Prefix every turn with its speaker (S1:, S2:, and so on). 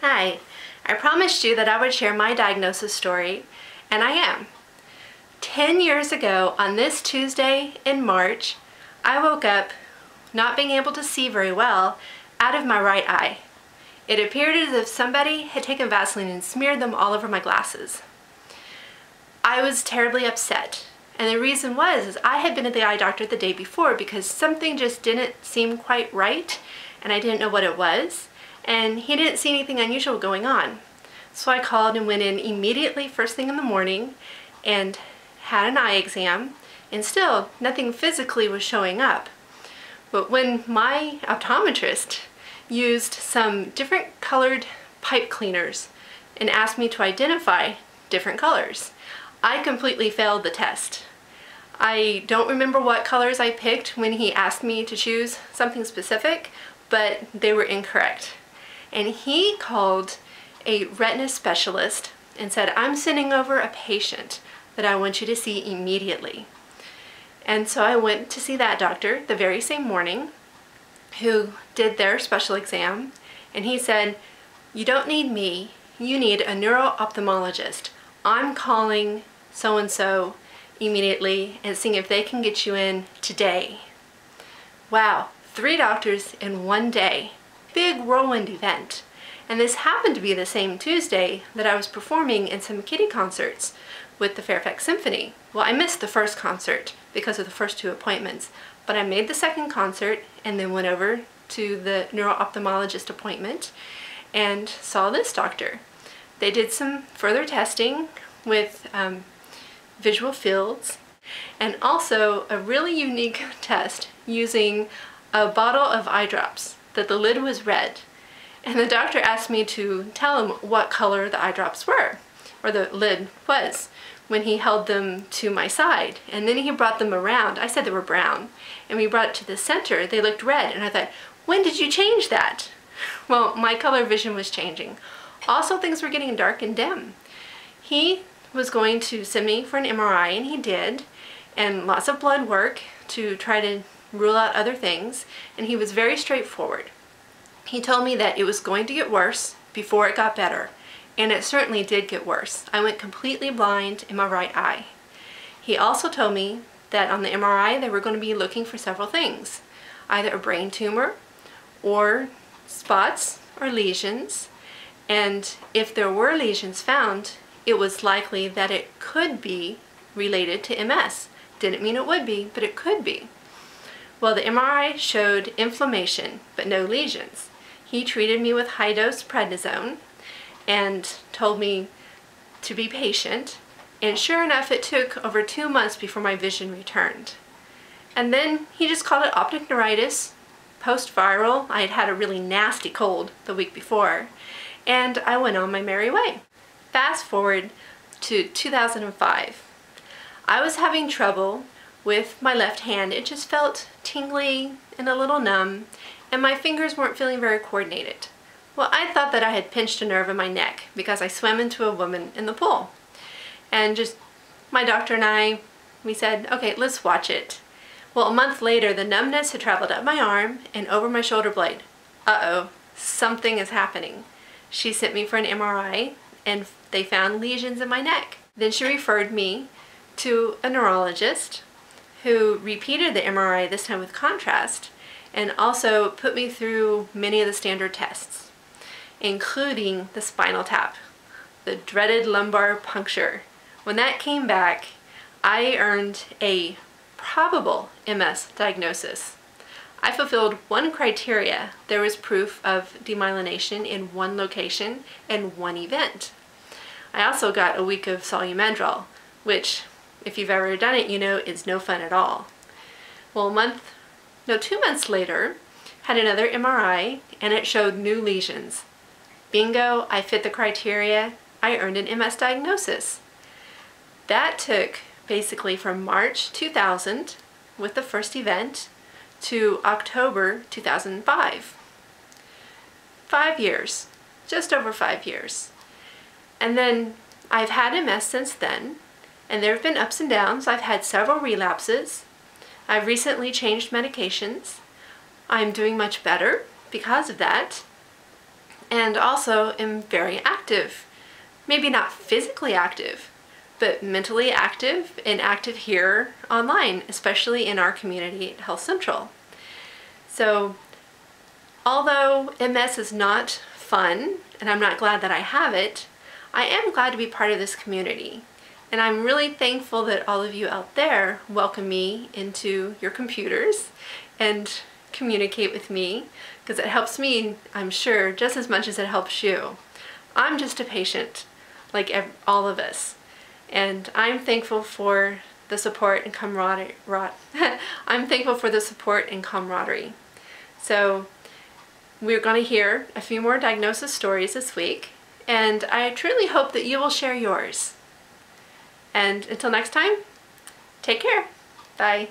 S1: Hi, I promised you that I would share my diagnosis story, and I am. 10 years ago on this Tuesday in March, I woke up not being able to see very well out of my right eye. It appeared as if somebody had taken Vaseline and smeared them all over my glasses. I was terribly upset, and the reason was I had been at the eye doctor the day before because something just didn't seem quite right, and I didn't know what it was. And he didn't see anything unusual going on. So I called and went in immediately first thing in the morning and had an eye exam, and still nothing physically was showing up. But when my optometrist used some different colored pipe cleaners and asked me to identify different colors, I completely failed the test. I don't remember what colors I picked when he asked me to choose something specific, but they were incorrect. And he called a retina specialist and said, "I'm sending over a patient that I want you to see immediately." And so I went to see that doctor the very same morning, who did their special exam, and he said, "You don't need me, you need a neuro-ophthalmologist. I'm calling so-and-so immediately and seeing if they can get you in today." Wow, 3 doctors in one day. Big whirlwind event. And this happened to be the same Tuesday that I was performing in some kiddie concerts with the Fairfax Symphony. Well, I missed the first concert because of the first 2 appointments, but I made the second concert and then went over to the neuro-ophthalmologist appointment and saw this doctor. They did some further testing with visual fields and also a really unique test using a bottle of eye drops that the lid was red. And the doctor asked me to tell him what color the eye drops were, or the lid was, when he held them to my side. And then he brought them around. I said they were brown. And we brought it to the center, they looked red. And I thought, when did you change that? Well, my color vision was changing. Also, things were getting dark and dim. He was going to send me for an MRI, and he did, and lots of blood work to try to rule out other things, and he was very straightforward. He told me that it was going to get worse before it got better, and it certainly did get worse. I went completely blind in my right eye. He also told me that on the MRI they were going to be looking for several things, either a brain tumor or spots or lesions, and if there were lesions found, it was likely that it could be related to MS. Didn't mean it would be, but it could be. Well, the MRI showed inflammation, but no lesions. He treated me with high-dose prednisone and told me to be patient. And sure enough, it took over 2 months before my vision returned. And then he just called it optic neuritis, post-viral. I had had a really nasty cold the week before, and I went on my merry way. Fast forward to 2005. I was having trouble with my left hand. It just felt tingly and a little numb, and my fingers weren't feeling very coordinated. Well, I thought that I had pinched a nerve in my neck because I swam into a woman in the pool. And just my doctor and I, we said, okay, let's watch it. Well, a month later, the numbness had traveled up my arm and over my shoulder blade. Uh-oh, something is happening. She sent me for an MRI, and they found lesions in my neck. Then she referred me to a neurologist who repeated the MRI, this time with contrast, and also put me through many of the standard tests, including the spinal tap, the dreaded lumbar puncture. When that came back, I earned a probable MS diagnosis. I fulfilled one criteria. There was proof of demyelination in one location and one event. I also got a week of Solumedrol, which, if you've ever done it, you know it's no fun at all. Well, 2 months later, had another MRI, and it showed new lesions. Bingo, I fit the criteria. I earned an MS diagnosis. That took basically from March 2000, with the first event, to October 2005. 5 years, just over 5 years. And then I've had MS since then, and there have been ups and downs. I've had several relapses. I've recently changed medications. I'm doing much better because of that. and also am very active. Maybe not physically active, but mentally active and active here online, especially in our community at Health Central. So although MS is not fun, and I'm not glad that I have it, I am glad to be part of this community. And I'm really thankful that all of you out there welcome me into your computers and communicate with me, because it helps me, I'm sure, just as much as it helps you. I'm just a patient, like all of us. And I'm thankful for the support and camaraderie. I'm thankful for the support and camaraderie. So we're going to hear a few more diagnosis stories this week, and I truly hope that you will share yours. And until next time, take care. Bye.